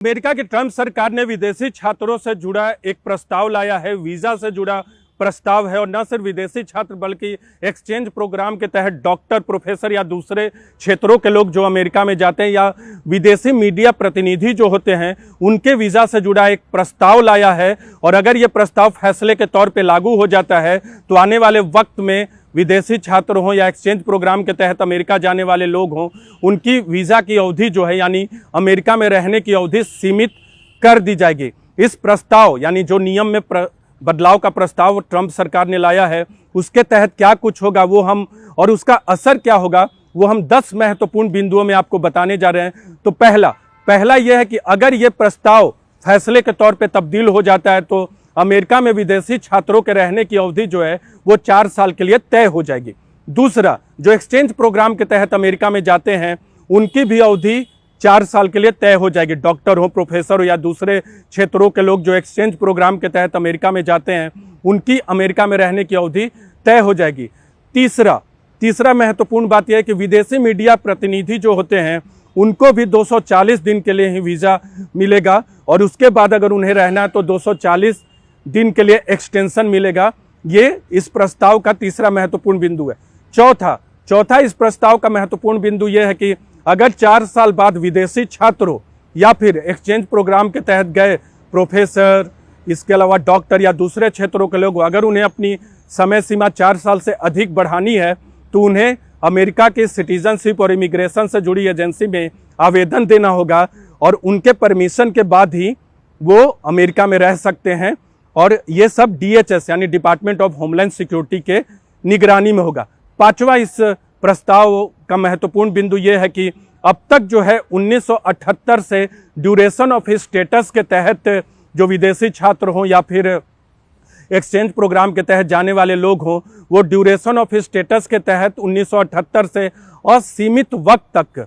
America की Trump सरकार ने विदेशी छात्रों से जुड़ा एक प्रस्ताव लाया है। वीजा से जुड़ा प्रस्ताव है और न सिर्फ विदेशी छात्र बल्कि एक्सचेंज प्रोग्राम के तहत डॉक्टर, प्रोफेसर या दूसरे क्षेत्रों के लोग जो अमेरिका में जाते हैं या विदेशी मीडिया प्रतिनिधि जो होते हैं उनके वीज़ा से जुड़ा एक प्रस्ताव लाया है। और अगर ये प्रस्ताव फैसले के तौर पे लागू हो जाता है तो आने वाले वक्त में विदेशी छात्र हों या एक्सचेंज प्रोग्राम के तहत अमेरिका जाने वाले लोग हों, उनकी वीज़ा की अवधि जो है यानी अमेरिका में रहने की अवधि सीमित कर दी जाएगी। इस प्रस्ताव यानी जो नियम में बदलाव का प्रस्ताव ट्रंप सरकार ने लाया है उसके तहत क्या कुछ होगा वो हम और उसका असर क्या होगा वो हम 10 महत्वपूर्ण बिंदुओं में आपको बताने जा रहे हैं। तो पहला यह है कि अगर ये प्रस्ताव फैसले के तौर पे तब्दील हो जाता है तो अमेरिका में विदेशी छात्रों के रहने की अवधि जो है वो 4 साल के लिए तय हो जाएगी। दूसरा, जो एक्सचेंज प्रोग्राम के तहत अमेरिका में जाते हैं उनकी भी अवधि 4 साल के लिए तय हो जाएगी। डॉक्टर हो, प्रोफेसर हो या दूसरे क्षेत्रों के लोग जो एक्सचेंज प्रोग्राम के तहत अमेरिका में जाते हैं उनकी अमेरिका में रहने की अवधि तय हो जाएगी। तीसरा महत्वपूर्ण बात यह है कि विदेशी मीडिया प्रतिनिधि जो होते हैं उनको भी 240 दिन के लिए ही वीज़ा मिलेगा और उसके बाद अगर उन्हें रहना है तो 240 दिन के लिए एक्सटेंशन मिलेगा। ये इस प्रस्ताव का तीसरा महत्वपूर्ण बिंदु है। चौथा इस प्रस्ताव का महत्वपूर्ण बिंदु यह है कि अगर 4 साल बाद विदेशी छात्रों या फिर एक्सचेंज प्रोग्राम के तहत गए प्रोफेसर, इसके अलावा डॉक्टर या दूसरे क्षेत्रों के लोग अगर उन्हें अपनी समय सीमा 4 साल से अधिक बढ़ानी है तो उन्हें अमेरिका की सिटीजनशिप और इमिग्रेशन से जुड़ी एजेंसी में आवेदन देना होगा और उनके परमिशन के बाद ही वो अमेरिका में रह सकते हैं। और ये सब DHS यानी डिपार्टमेंट ऑफ होमलैंड सिक्योरिटी के निगरानी में होगा। पांचवा इस प्रस्ताव का महत्वपूर्ण बिंदु ये है कि अब तक जो है 1978 से ड्यूरेशन ऑफ स्टेटस के तहत जो विदेशी छात्र हों या फिर एक्सचेंज प्रोग्राम के तहत जाने वाले लोग हों वो ड्यूरेशन ऑफ स्टेटस के तहत 1978 से असीमित वक्त तक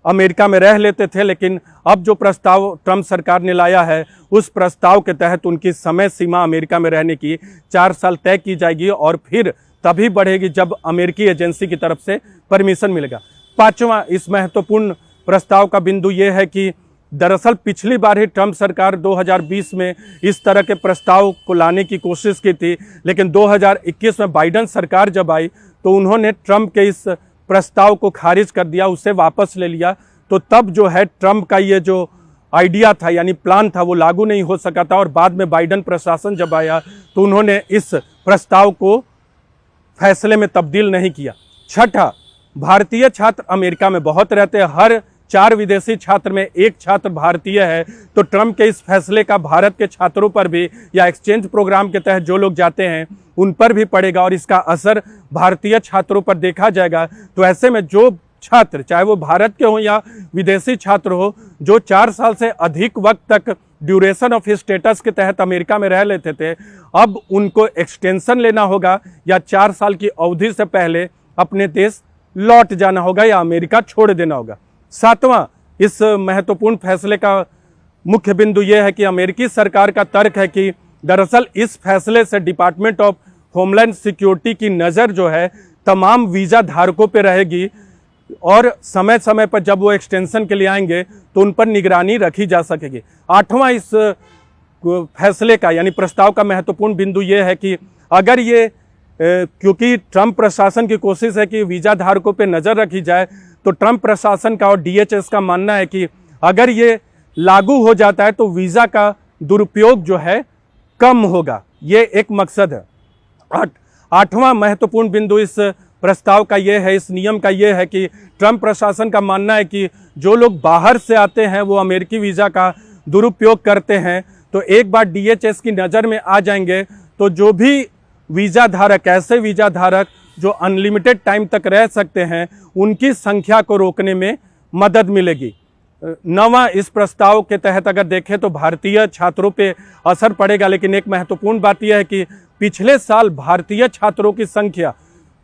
अमेरिका में रह लेते थे। लेकिन अब जो प्रस्ताव ट्रंप सरकार ने लाया है उस प्रस्ताव के तहत उनकी समय सीमा अमेरिका में रहने की 4 साल तय की जाएगी और फिर तभी बढ़ेगी जब अमेरिकी एजेंसी की तरफ से परमिशन मिलेगा। पांचवा इस महत्वपूर्ण प्रस्ताव का बिंदु ये है कि दरअसल पिछली बार ही ट्रंप सरकार 2020 में इस तरह के प्रस्ताव को लाने की कोशिश की थी, लेकिन 2021 में बाइडेन सरकार जब आई तो उन्होंने ट्रंप के इस प्रस्ताव को खारिज कर दिया, उसे वापस ले लिया। तो तब जो है ट्रंप का ये जो आइडिया था यानी प्लान था वो लागू नहीं हो सका था और बाद में बाइडेन प्रशासन जब आया तो उन्होंने इस प्रस्ताव को फैसले में तब्दील नहीं किया। छठा, भारतीय छात्र अमेरिका में बहुत रहते हैं। हर 4 विदेशी छात्र में 1 छात्र भारतीय है। तो ट्रंप के इस फैसले का भारत के छात्रों पर भी या एक्सचेंज प्रोग्राम के तहत जो लोग जाते हैं उन पर भी पड़ेगा और इसका असर भारतीय छात्रों पर देखा जाएगा। तो ऐसे में जो छात्र चाहे वो भारत के हों या विदेशी छात्र हो जो 4 साल से अधिक वक्त तक ड्यूरेशन ऑफ स्टेटस के तहत अमेरिका में रह लेते थे अब उनको एक्सटेंशन लेना होगा या 4 साल की अवधि से पहले अपने देश लौट जाना होगा या अमेरिका छोड़ देना होगा। 7वां इस महत्वपूर्ण फैसले का मुख्य बिंदु यह है कि अमेरिकी सरकार का तर्क है कि दरअसल इस फैसले से डिपार्टमेंट ऑफ होमलैंड सिक्योरिटी की नज़र जो है तमाम वीज़ा धारकों पर रहेगी और समय समय पर जब वो एक्सटेंशन के लिए आएंगे तो उन पर निगरानी रखी जा सकेगी। 8वां इस फैसले का यानी प्रस्ताव का महत्वपूर्ण बिंदु ये है कि अगर ये क्योंकि ट्रंप प्रशासन की कोशिश है कि वीज़ा धारकों पे नज़र रखी जाए तो ट्रंप प्रशासन का और DHS का मानना है कि अगर ये लागू हो जाता है तो वीज़ा का दुरुपयोग जो है कम होगा। ये एक मकसद है। 8वां महत्वपूर्ण बिंदु इस प्रस्ताव का ये है, इस नियम का ये है कि ट्रंप प्रशासन का मानना है कि जो लोग बाहर से आते हैं वो अमेरिकी वीज़ा का दुरुपयोग करते हैं तो एक बार DHS की नज़र में आ जाएंगे तो जो भी वीज़ा धारक, ऐसे वीज़ा धारक जो अनलिमिटेड टाइम तक रह सकते हैं उनकी संख्या को रोकने में मदद मिलेगी। 9वां इस प्रस्ताव के तहत अगर देखें तो भारतीय छात्रों पे असर पड़ेगा, लेकिन एक महत्वपूर्ण बात यह है कि पिछले साल भारतीय छात्रों की संख्या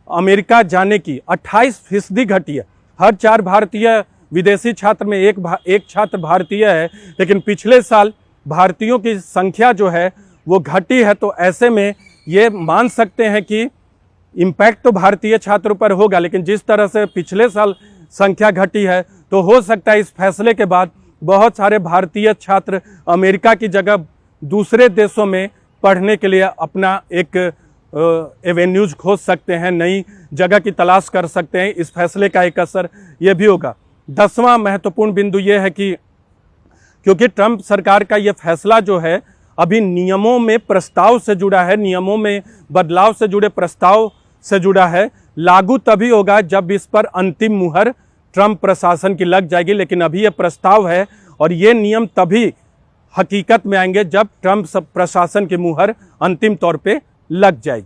अमेरिका जाने की 28% घटी है। हर 4 भारतीय विदेशी छात्र में एक छात्र भारतीय है, लेकिन पिछले साल भारतीयों की संख्या जो है वो घटी है। तो ऐसे में ये मान सकते हैं कि इम्पैक्ट तो भारतीय छात्रों पर होगा, लेकिन जिस तरह से पिछले साल संख्या घटी है तो हो सकता है इस फैसले के बाद बहुत सारे भारतीय छात्र अमेरिका की जगह दूसरे देशों में पढ़ने के लिए अपना एक एवेन्यूज खोज सकते हैं, नई जगह की तलाश कर सकते हैं। इस फैसले का एक असर ये भी होगा। 10वां महत्वपूर्ण बिंदु ये है कि क्योंकि ट्रंप सरकार का ये फैसला जो है अभी नियमों में प्रस्ताव से जुड़ा है, नियमों में बदलाव से जुड़े प्रस्ताव से जुड़ा है, लागू तभी होगा जब इस पर अंतिम मुहर ट्रंप प्रशासन की लग जाएगी। लेकिन अभी ये प्रस्ताव है और ये नियम तभी हकीकत में आएंगे जब ट्रंप प्रशासन की मुहर अंतिम तौर पे लग जाएगी।